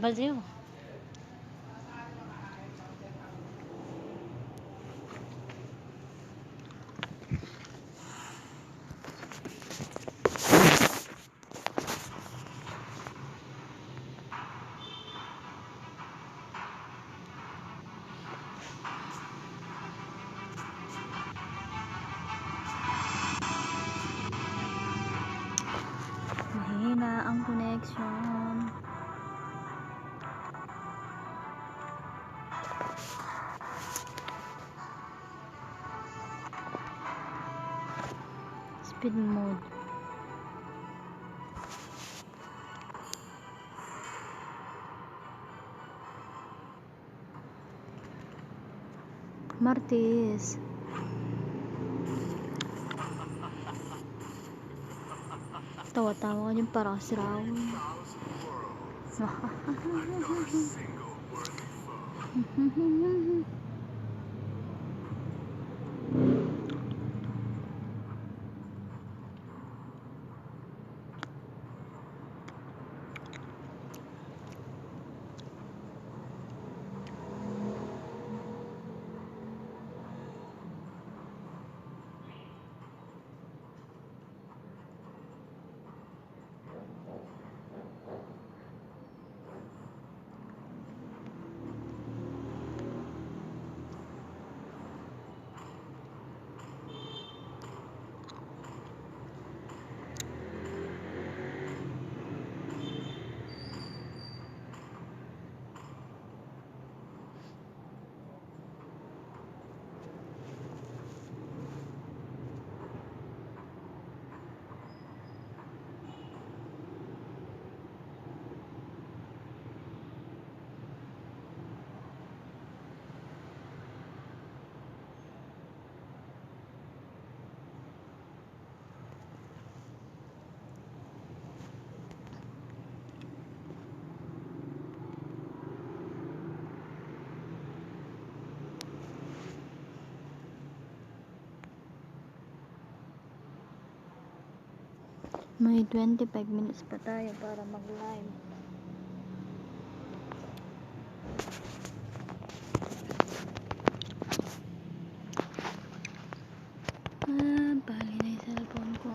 Baliw. Mahina ang connection. Speed mode. Martis. Tawa-tawa ka dyan para kasi raw. May 25 minutes pa tayo para mag-live. Bali na yung cellphone ko.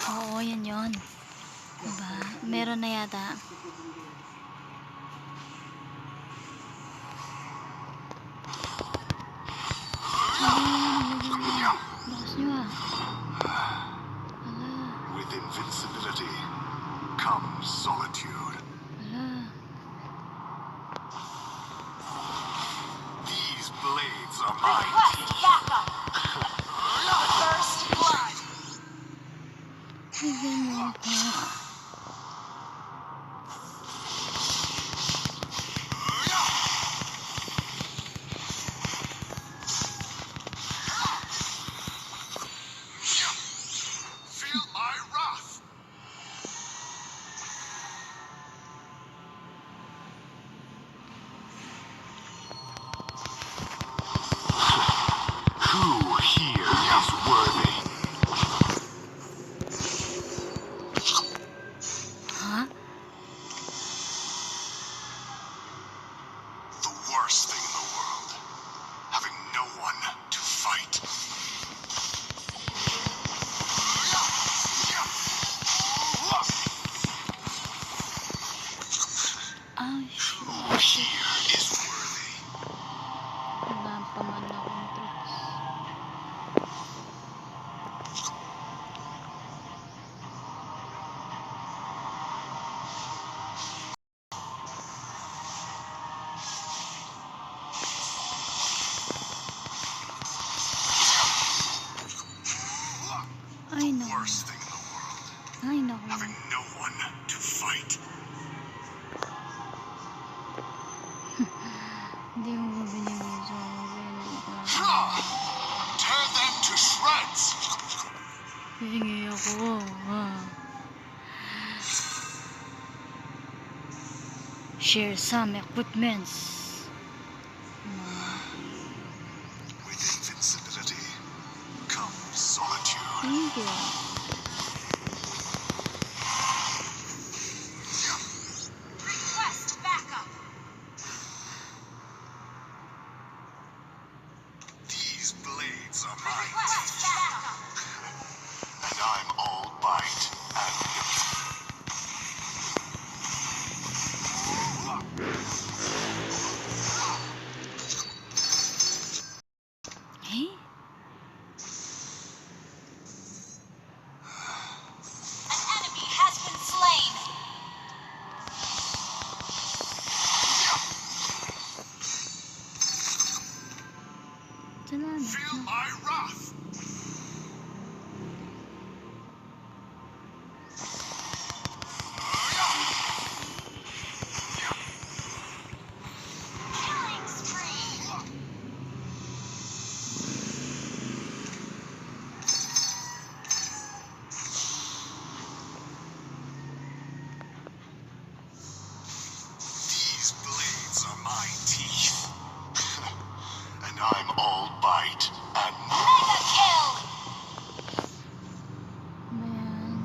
Oo, yan yun. Diba? Meron na yata. Lakas nyo ah. With invincibility comes solitude. These blades are mine. First blood. Bigyan mo ako. Feel my wrath. Hihingi ako. Share some equipments. With invincibility comes solitude. Thank you. Request backup. These blades are mine. Request backup. And I'm all bite and Hey? An enemy has been slain. Salamat. feel my wrath. Killing spree. These blades are my teeth. And I'm all bite and Mega kill. Ayan.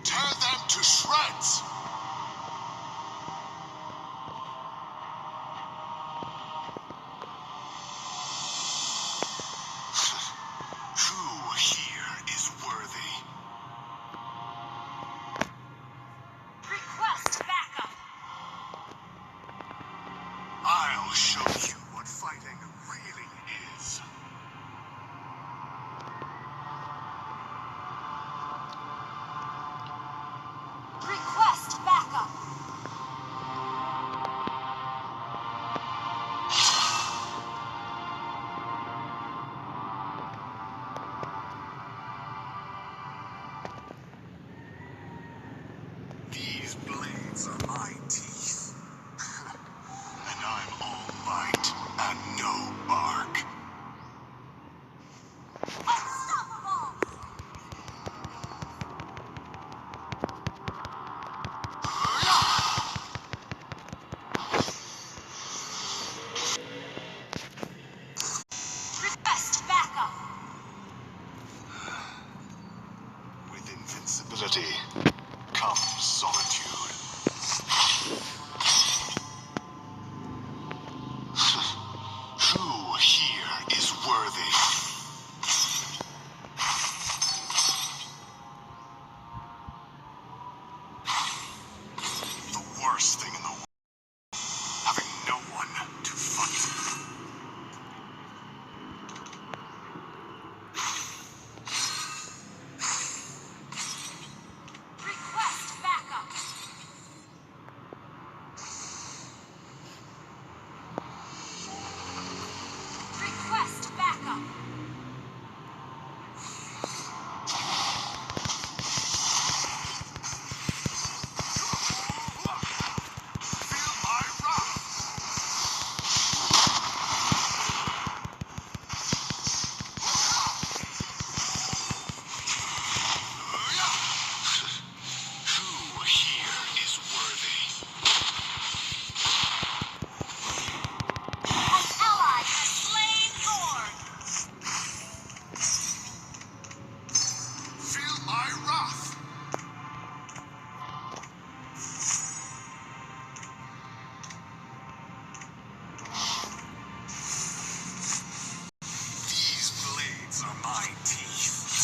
tear them to shreds. Who here is worthy? Request backup. I'll show you what fighting really is. Request backup. These blades are my teeth. And I'm all bite and no bark. Unstoppable. Request backup. With invincibility comes solitude. Who here is worthy? The worst thing in the world, having no one to fight. Request backup. Request backup. Feel my wrath. Who here is worthy? An ally has slain Thorn. Feel my wrath. These blades are my teeth.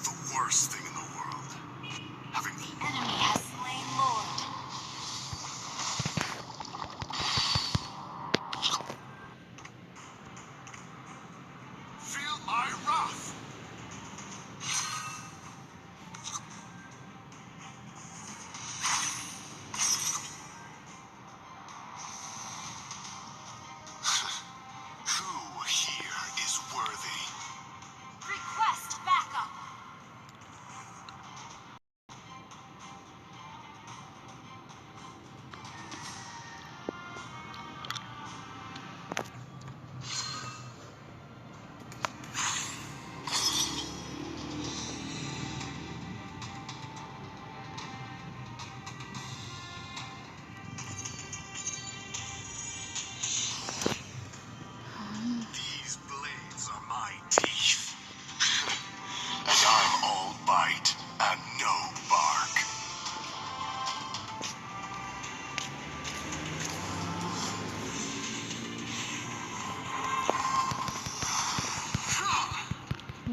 The worst thing in the world, having Enemy has slain Lord. feel my wrath.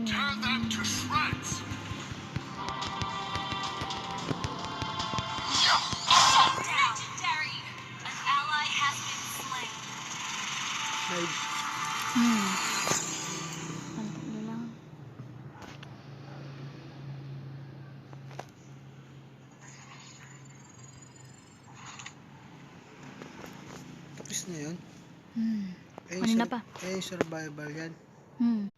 Tear them to shreds. Legendary! An ally has been slain. Antok na lang. Tapos na yun. Kanina pa. Survival yan. Hmm.